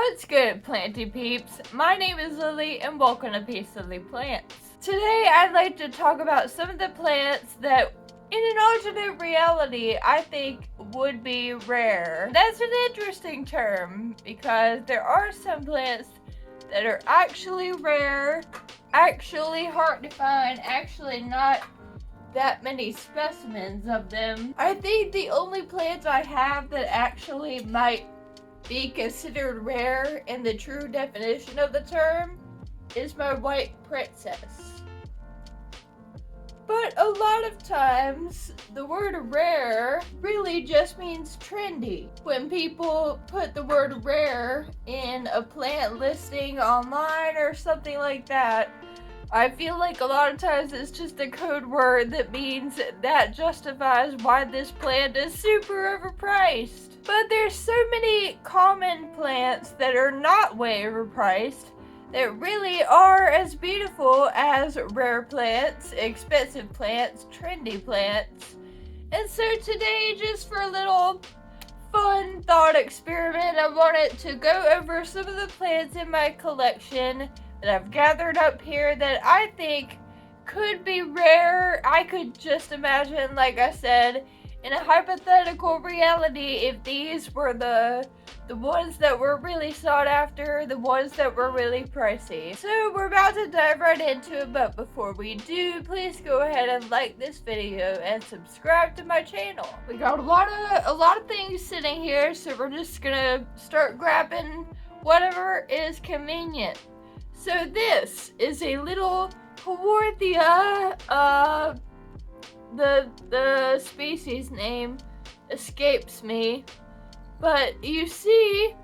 What's good, planty peeps? My name is Lily and welcome to Peace Lily Plants. Today I'd like to talk about some of the plants that in an alternate reality I think would be rare. That's an interesting term because there are some plants that are actually rare, actually hard to find, actually not that many specimens of them. I think the only plants I have that actually might be considered rare in the true definition of the term is my white princess. But a lot of times the word rare really just means trendy. When people put the word rare in a plant listing online or something like that, I feel like a lot of times it's just a code word that means that justifies why this plant is super overpriced. But there's so many common plants that are not way overpriced that really are as beautiful as rare plants, expensive plants, trendy plants. And so today, just for a little fun thought experiment, I wanted to go over some of the plants in my collection that I've gathered up here that I think could be rare. I could just imagine, like I said, in a hypothetical reality, if these were the ones that were really sought after, the ones that were really pricey. So we're about to dive right into it, but before we do, please go ahead and like this video and subscribe to my channel. We got a lot of things sitting here, so we're just gonna start grabbing whatever is convenient. So this is a little HAWORTHIA, the species name escapes me, but you see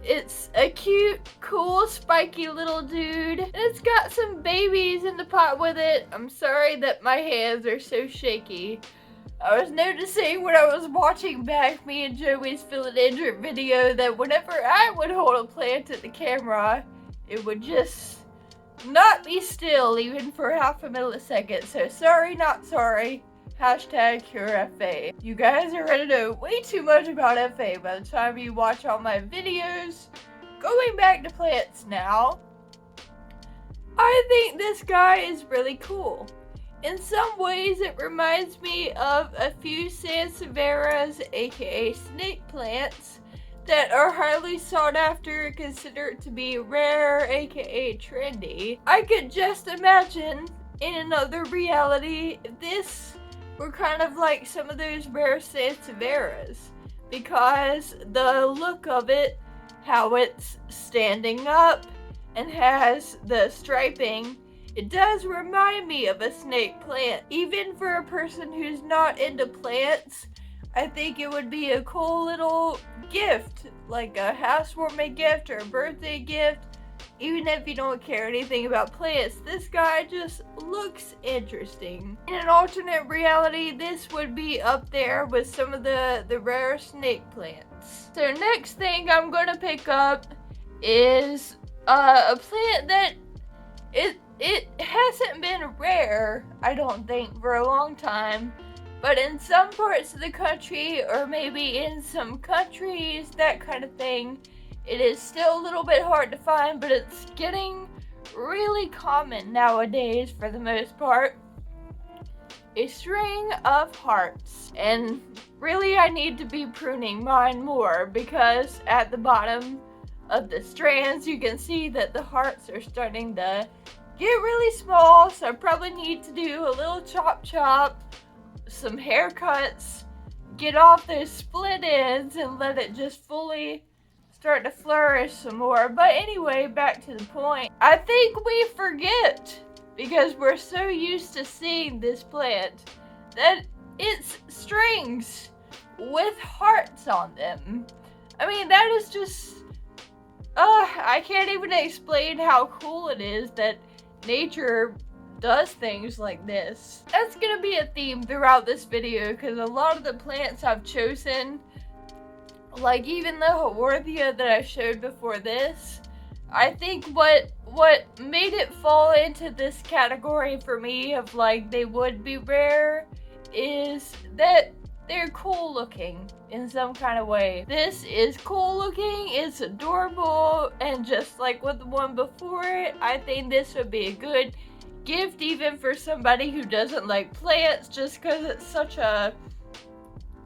it's a cute, cool, spiky little dude, and it's got some babies in the pot with it. I'm sorry that my hands are so shaky. I was noticing when I was watching back me and Joey's philodendron video that whenever I would hold a plant at the camera, it would just not be still even for half a millisecond. So sorry, not sorry. Hashtag cure FA. You guys are gonna know way too much about FA by the time you watch all my videos. Going back to plants now, I think this guy is really cool. In some ways it reminds me of a few sansevieras, aka snake plants, that are highly sought after, considered to be rare, aka trendy. I could just imagine in another reality if this were kind of like some of those rare sansevieras, because the look of it, how it's standing up and has the striping, it does remind me of a snake plant. Even for a person who's not into plants, I think it would be a cool little gift, like a housewarming gift or a birthday gift. Even if you don't care anything about plants, this guy just looks interesting. In an alternate reality, this would be up there with some of the rare snake plants. So next thing I'm gonna pick up is a plant that it hasn't been rare, I don't think, for a long time. But in some parts of the country, or maybe in some countries, that kind of thing, it is still a little bit hard to find, but it's getting really common nowadays for the most part. A string of hearts. And really I need to be pruning mine more, because at the bottom of the strands you can see that the hearts are starting to get really small, so I probably need to do a little chop, some haircuts, get off those split ends and let it just fully start to flourish some more. But anyway, back to the point. I think we forget, because we're so used to seeing this plant, that it's strings with hearts on them. I mean, that is just, I can't even explain how cool it is that nature does things like this. That's gonna be a theme throughout this video, because a lot of the plants I've chosen, like even the HAWORTHIA that I showed before this, I think what made it fall into this category for me of like they would be rare is that they're cool looking in some kind of way. This is cool looking, it's adorable, and just like with the one before it, I think this would be a good gift even for somebody who doesn't like plants, just because it's such a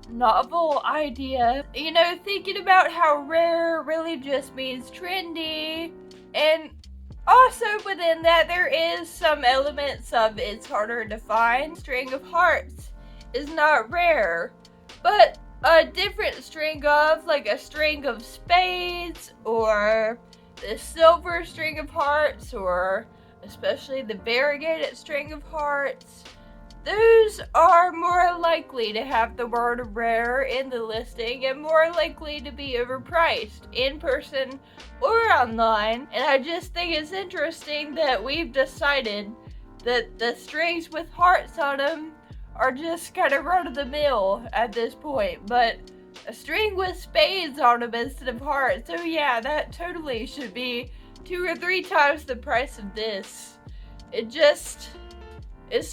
novel idea. You know, thinking about how rare really just means trendy, and also within that there is some elements of it's harder to find. String of hearts is not rare, but a different string of, like a string of spades, or the silver string of hearts, or especially the variegated string of hearts, those are more likely to have the word rare in the listing and more likely to be overpriced in person or online. And I just think it's interesting that we've decided that the strings with hearts on them are just kind of run-of-the-mill at this point, but a string with spades on them instead of hearts, oh yeah, that totally should be 2 or 3 times the price of this. It's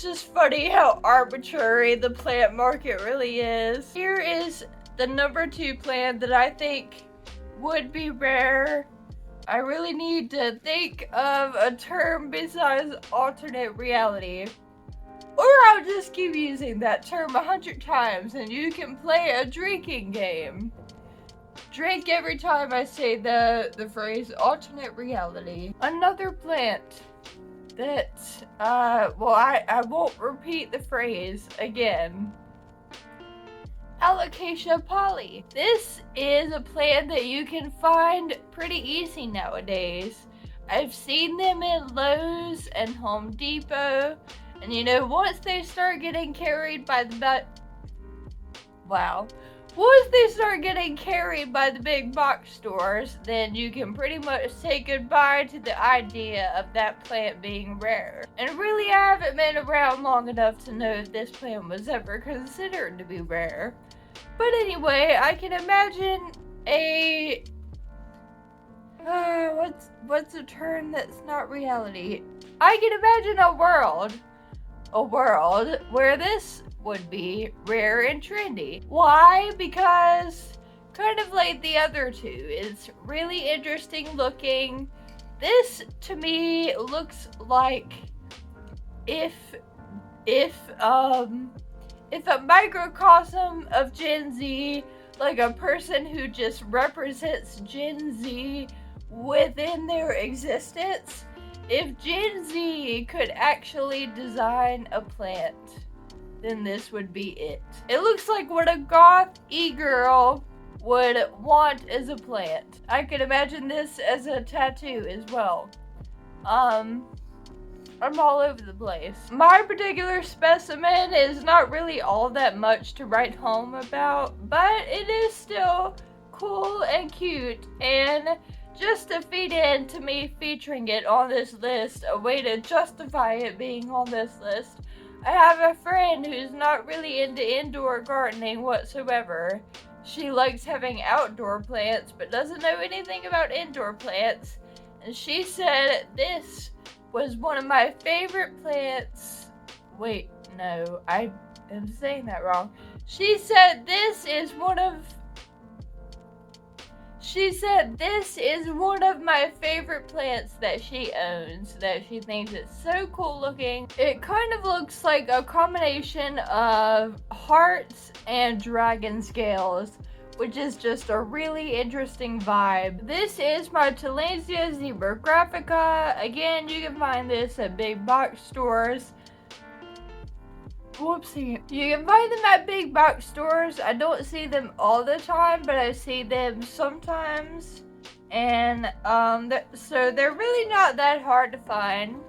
just funny how arbitrary the plant market really is. Here is the number 2 plant that I think would be rare. I really need to think of a term besides alternate reality. Or I'll just keep using that term 100 times and you can play a drinking game. Drink every time I say the phrase alternate reality. Another plant that, well, I won't repeat the phrase again. Alocasia poly. This is a plant that you can find pretty easy nowadays. I've seen them in Lowe's and Home Depot, and you know, once they start getting carried by the once they start getting carried by the big box stores, then you can pretty much say goodbye to the idea of that plant being rare. And really, I haven't been around long enough to know if this plant was ever considered to be rare. But anyway, I can imagine a what's a term that's not reality? I can imagine a world where this would be rare and trendy. Why? Because kind of like the other two, it's really interesting looking. This to me looks like if a microcosm of Gen Z, like a person who just represents Gen Z within their existence, if Gen Z could actually design a plant, then this would be it. It looks like what a goth e-girl would want as a plant. I could imagine this as a tattoo as well. I'm all over the place. My particular specimen is not really all that much to write home about, but it is still cool and cute, and just to feed into me featuring it on this list, a way to justify it being on this list, I have a friend who's not really into indoor gardening whatsoever. She likes having outdoor plants, but doesn't know anything about indoor plants. And she said this was one of my favorite plants. Wait, no, I am saying that wrong. She said this is one of my favorite plants that she owns, that she thinks is so cool looking. It kind of looks like a combination of hearts and dragon scales, which is just a really interesting vibe. This is my TILLANDSIA XEROGRAPHICA. Again, you can find this at big box stores. Whoopsie. You can find them at big box stores. I don't see them all the time, but I see them sometimes. And so they're really not that hard to find.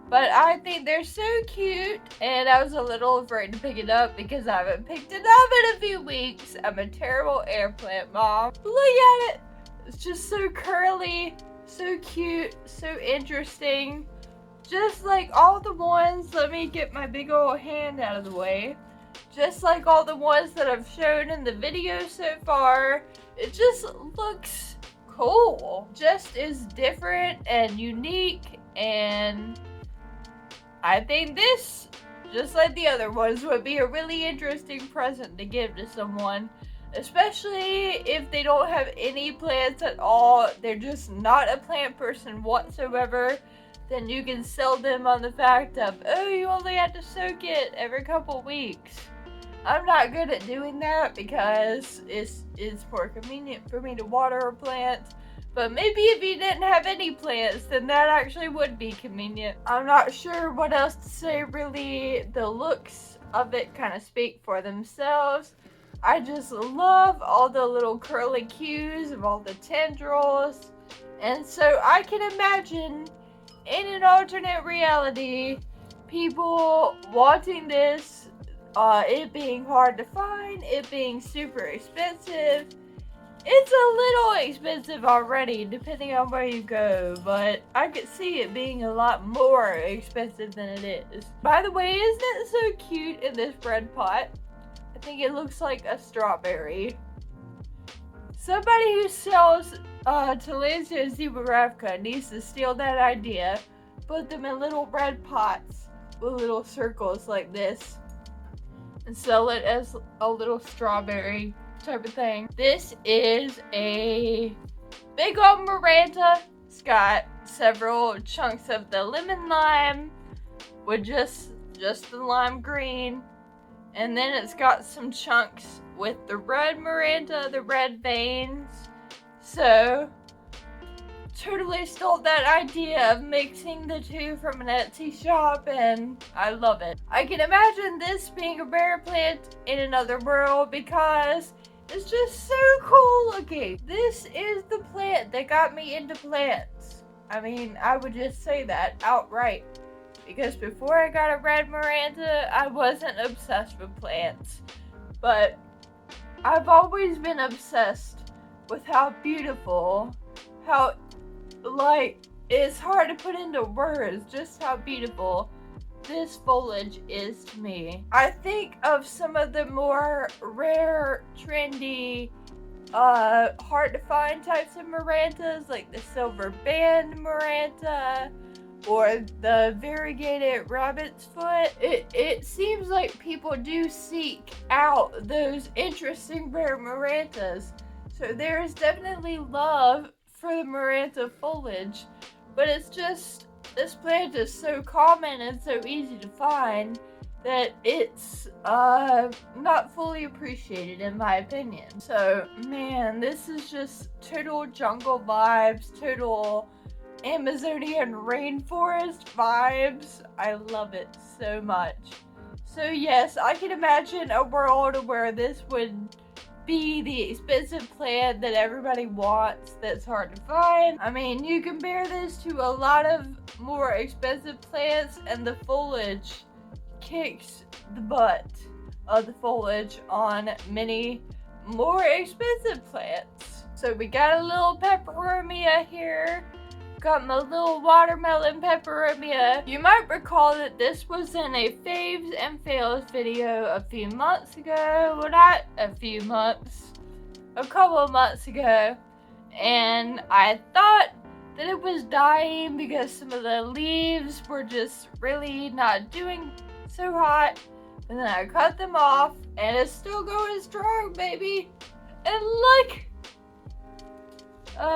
But I think they're so cute, and I was a little afraid to pick it up because I haven't picked it up in a few weeks. I'm a terrible air plant mom. Look at it. It's just so curly, so cute, so interesting. Just like all the ones, let me get my big old hand out of the way. Just like all the ones that I've shown in the video so far, it just looks cool. Just is different and unique, and I think this just like the other ones, would be a really interesting present to give to someone. Especially if they don't have any plants at all, they're just not a plant person whatsoever, then you can sell them on the fact of, oh, you only have to soak it every couple weeks. I'm not good at doing that because it's more convenient for me to water plants. But maybe if you didn't have any plants, then that actually would be convenient. I'm not sure what else to say really. The looks of it kind of speak for themselves. I just love all the little curly cues of all the tendrils. And so I can imagine in an alternate reality, people wanting this, it being hard to find, it being super expensive. It's a little expensive already, depending on where you go, but I could see it being a lot more expensive than it is. By the way, isn't it so cute in this bread pot? I think it looks like a strawberry. Somebody who sells TILLANDSIA XEROGRAPHICA needs to steal that idea, put them in little bread pots with little circles like this, and sell it as a little strawberry type of thing. This is a big old MARANTA. It's got several chunks of the lemon lime with just the lime green. And then it's got some chunks with the red MARANTA, the red veins. So, totally stole that idea of mixing the two from an Etsy shop, and I love it. I can imagine this being a rare plant in another world because it's just so cool looking. This is the plant that got me into plants. I mean, I would just say that outright. Because before I got a red MARANTA, I wasn't obsessed with plants. But I've always been obsessed with how beautiful, how, like, it's hard to put into words just how beautiful this foliage is to me. I think of some of the more rare, trendy, hard to find types of MARANTAs, like the silver band MARANTA, or the variegated rabbit's foot. It seems like people do seek out those interesting rare MARANTAs. So there is definitely love for the MARANTA foliage, but it's just, this plant is so common and so easy to find that it's not fully appreciated in my opinion. So man, this is just total jungle vibes, total Amazonian rainforest vibes. I love it so much. So yes, I can imagine a world where this would be the expensive plant that everybody wants that's hard to find. I mean, you compare this to a lot of more expensive plants and the foliage kicks the butt of the foliage on many more expensive plants. So we got a little peperomia here. Got my little watermelon peperomia. You might recall that this was in a faves and fails video a few months ago. Well, not a few months, a couple of months ago. And I thought that it was dying because some of the leaves were just really not doing so hot. And then I cut them off and it's still going strong, baby. And look!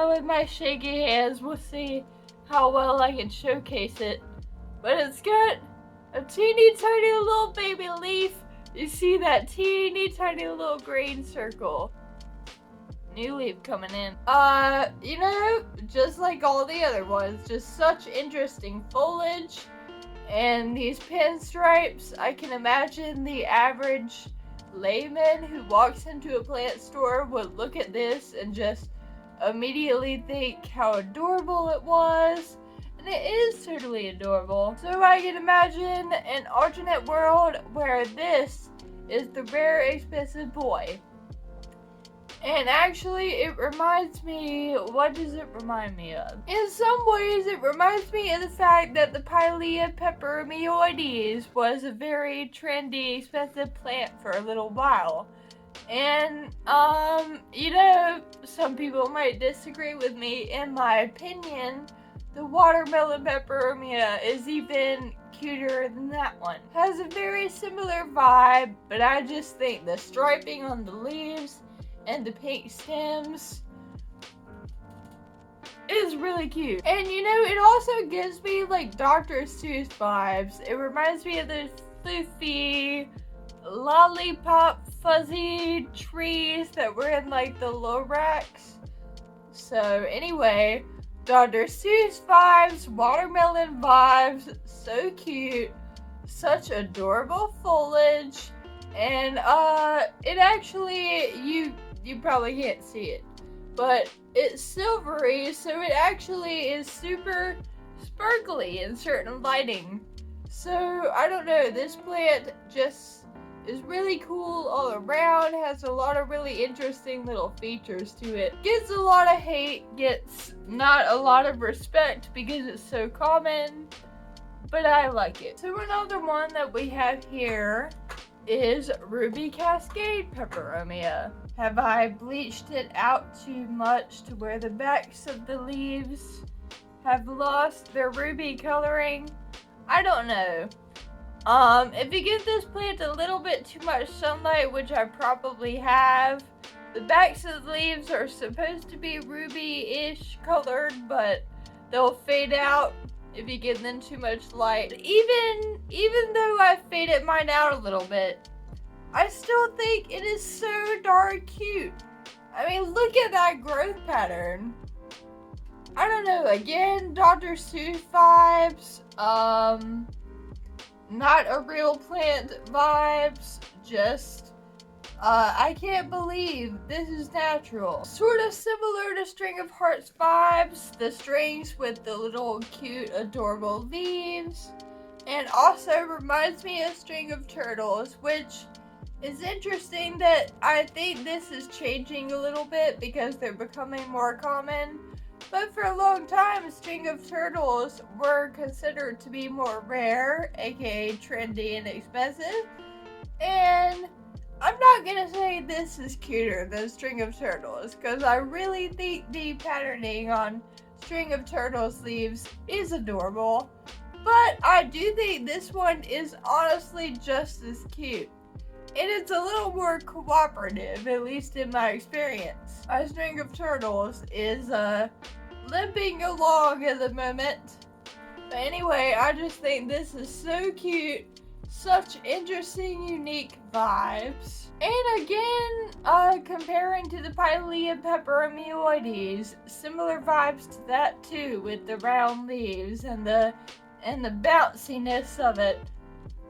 With my shaky hands, we'll see how well I can showcase it. But it's got a teeny tiny little baby leaf. You see that teeny tiny little green circle. New leaf coming in. You know, just like all the other ones, just such interesting foliage. And these pinstripes, I can imagine the average layman who walks into a plant store would look at this and just immediately think how adorable it was, and it is totally adorable. So I can imagine an alternate world where this is the rare expensive boy. And actually it reminds me, what does it remind me of? In some ways it reminds me of the fact that the Pilea peperomioides was a very trendy, expensive plant for a little while. And, you know, some people might disagree with me in my opinion, the watermelon peperomia is even cuter than that one. Has a very similar vibe, but I just think the striping on the leaves and the pink stems is really cute. And you know, it also gives me like Dr. Seuss vibes. It reminds me of those floofy, lollipop, fuzzy trees that were in like the Lorax. So anyway, Dr. Seuss vibes, watermelon vibes, so cute, such adorable foliage, and it actually, you probably can't see it, but it's silvery, so it actually is super sparkly in certain lighting. So I don't know, this plant just is really cool all around, has a lot of really interesting little features to it. Gets a lot of hate, gets not a lot of respect because it's so common, but I like it. So another one that we have here is Ruby Cascade Peperomia. Have I bleached it out too much to where the backs of the leaves have lost their ruby coloring? I don't know. If you give this plant a little bit too much sunlight, which I probably have, the backs of the leaves are supposed to be ruby-ish colored, but they'll fade out if you give them too much light. Even though I faded mine out a little bit, I still think it is so darn cute. I mean, look at that growth pattern. I don't know, again, Dr. Seuss vibes, not a real plant vibes, just, I can't believe this is natural. Sort of similar to String of Hearts vibes, the strings with the little cute adorable leaves, and also reminds me of String of Turtles, which is interesting that I think this is changing a little bit because they're becoming more common. But for a long time, String of Turtles were considered to be more rare, aka trendy and expensive. And I'm not gonna say this is cuter than String of Turtles, because I really think the patterning on String of Turtles leaves is adorable. But I do think this one is honestly just as cute. And it's a little more cooperative, at least in my experience. A String of Turtles is limping along at the moment. But anyway, I just think this is so cute. Such interesting, unique vibes. And again, comparing to the Pilea peperomioides, similar vibes to that too, with the round leaves and the bounciness of it.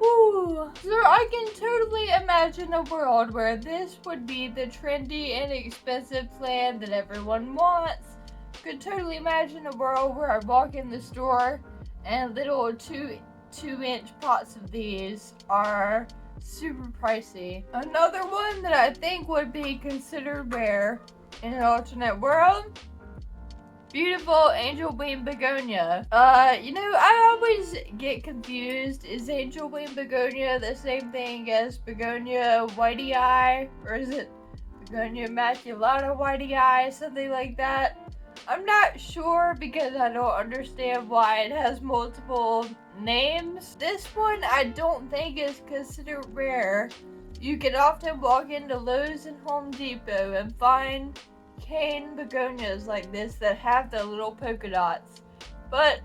Ooh, so I can totally imagine a world where this would be the trendy and expensive plant that everyone wants. Could totally imagine a world where I walk in the store and little two-inch pots of these are super pricey. Another one that I think would be considered rare in an alternate world, beautiful angel wing begonia. You know, I always get confused. Is angel wing begonia the same thing as begonia whitey eye? Or is it begonia maculata whitey eye? Something like that. I'm not sure because I don't understand why it has multiple names. This one I don't think is considered rare. You can often walk into Lowe's and Home Depot and find cane begonias like this that have the little polka dots. But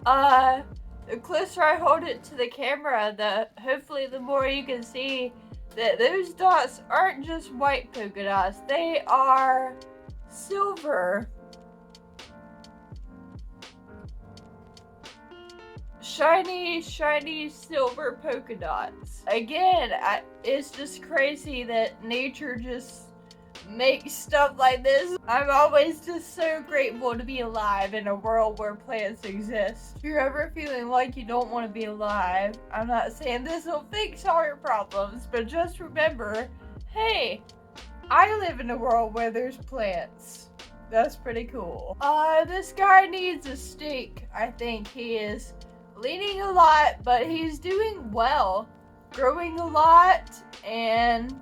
the closer I hold it to the camera, hopefully the more you can see that those dots aren't just white polka dots, they are silver. Shiny, shiny silver polka dots. Again, it's just crazy that nature just makes stuff like this. I'm always just so grateful to be alive in a world where plants exist. If you're ever feeling like you don't want to be alive, I'm not saying this will fix all your problems, but just remember, hey, I live in a world where there's plants. That's pretty cool. This guy needs a steak. I think he is leaning a lot, but he's doing well. Growing a lot, and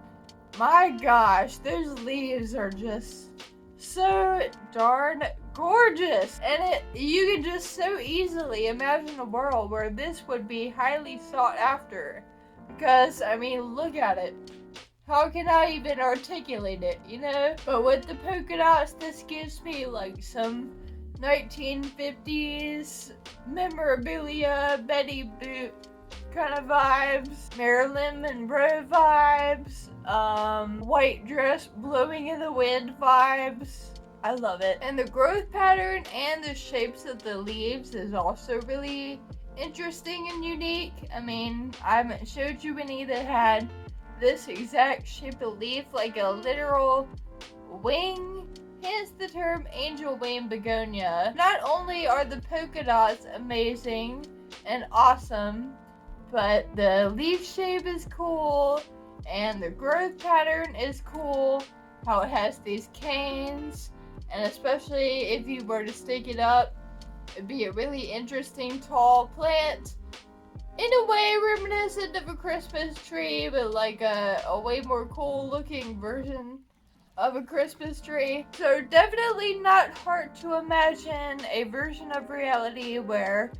my gosh, those leaves are just so darn gorgeous. gorgeous. And you can just so easily imagine a world where this would be highly sought after. Because, I mean, look at it. How can I even articulate it, you know? But with the polka dots, this gives me like some 1950s memorabilia, Betty Boop kind of vibes, Marilyn Monroe vibes, white dress blowing in the wind vibes. I love it. And the growth pattern and the shapes of the leaves is also really interesting and unique. I mean, I haven't showed you any that had this exact shape of leaf, like a literal wing, hence the term angel wing begonia. Not only are the polka dots amazing and awesome, but the leaf shape is cool, and the growth pattern is cool, how it has these canes, and especially if you were to stick it up, it'd be a really interesting tall plant. In a way reminiscent of a Christmas tree, but like a way more cool looking version of a Christmas tree. So definitely not hard to imagine a version of reality where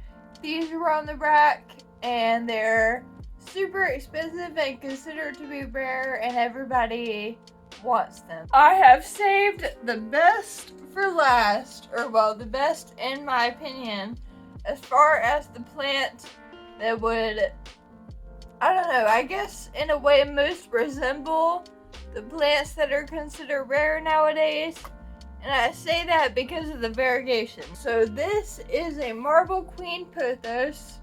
these are on the rack and they're super expensive and considered to be rare and everybody wants them. I have saved the best for last, or well, the best in my opinion, as far as the plant that would, I don't know, I guess in a way most resemble the plants that are considered rare nowadays. And I say that because of the variegation. So this is a marble queen pothos.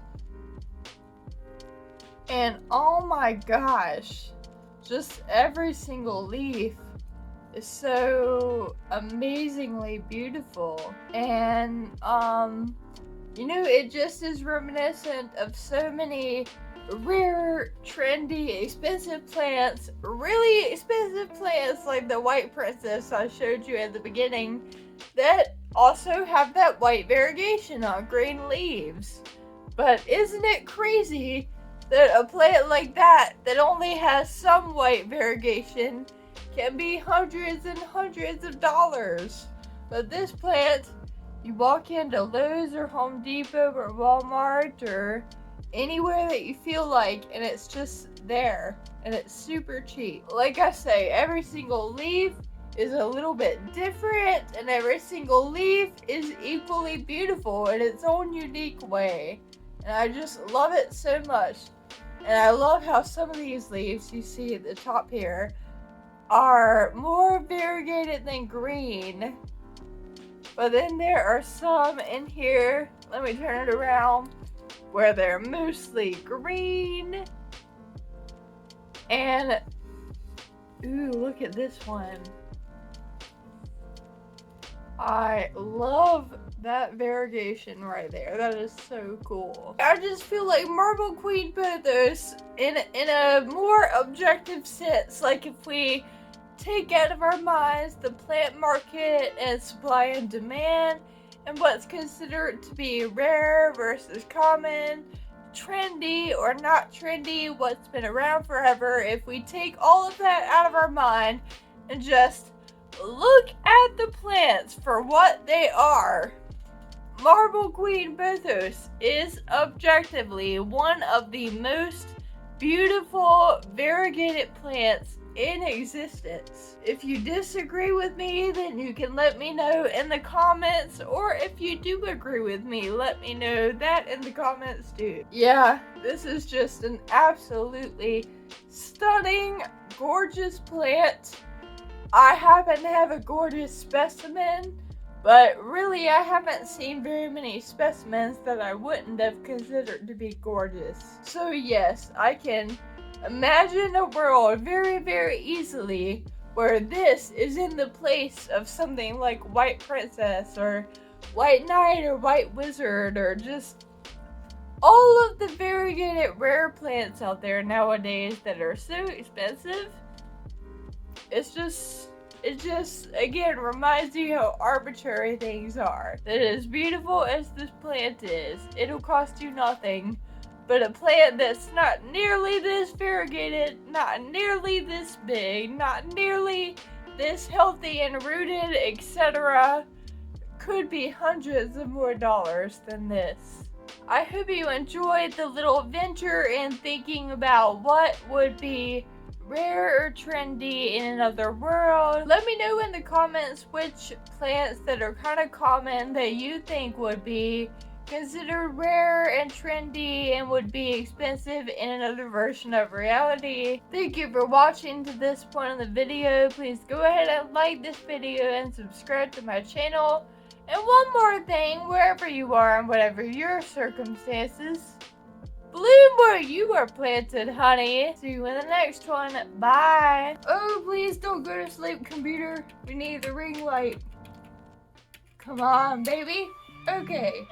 And oh my gosh, just every single leaf is so amazingly beautiful. And you know, it just is reminiscent of so many rare, trendy, expensive plants, really expensive plants like the white princess I showed you at the beginning that also have that white variegation on green leaves. But isn't it crazy that a plant like that only has some white variegation can be hundreds and hundreds of dollars? But this plant, you walk into Lowe's or Home Depot or Walmart or anywhere that you feel like, and it's just there, and it's super cheap. Like I say, every single leaf is a little bit different, and every single leaf is equally beautiful in its own unique way. And I just love it so much. And I love how some of these leaves you see at the top here are more variegated than green. But then there are some in here, let me turn it around, where they're mostly green. And, ooh, look at this one. I love that variegation right there. That is so cool. I just feel like marble queen pothos in a more objective sense. Like if we take out of our minds the plant market and supply and demand and what's considered to be rare versus common, trendy or not trendy, what's been around forever. If we take all of that out of our mind and just look at the plants for what they are, marble queen pothos is objectively one of the most beautiful variegated plants in existence. If you disagree with me, then you can let me know in the comments, or if you do agree with me, let me know that in the comments too. Yeah, this is just an absolutely stunning, gorgeous plant. I happen to have a gorgeous specimen, but really I haven't seen very many specimens that I wouldn't have considered to be gorgeous. So yes, I can imagine a world very, very easily where this is in the place of something like White Princess or White Knight or White Wizard, or just all of the variegated rare plants out there nowadays that are so expensive. It just again reminds you how arbitrary things are. That as beautiful as this plant is, it'll cost you nothing. But a plant that's not nearly this variegated, not nearly this big, not nearly this healthy and rooted, etc., could be hundreds of more dollars than this. I hope you enjoyed the little adventure in thinking about what would be rare or trendy in another world. Let me know in the comments which plants that are kind of common that you think would be considered rare and trendy and would be expensive in another version of reality. Thank you for watching to this point in the video. Please go ahead and like this video and subscribe to my channel. And one more thing, wherever you are and whatever your circumstances, bloom where you are planted, honey. See you in the next one. Bye. Oh, please don't go to sleep, computer. We need the ring light. Come on, baby. Okay.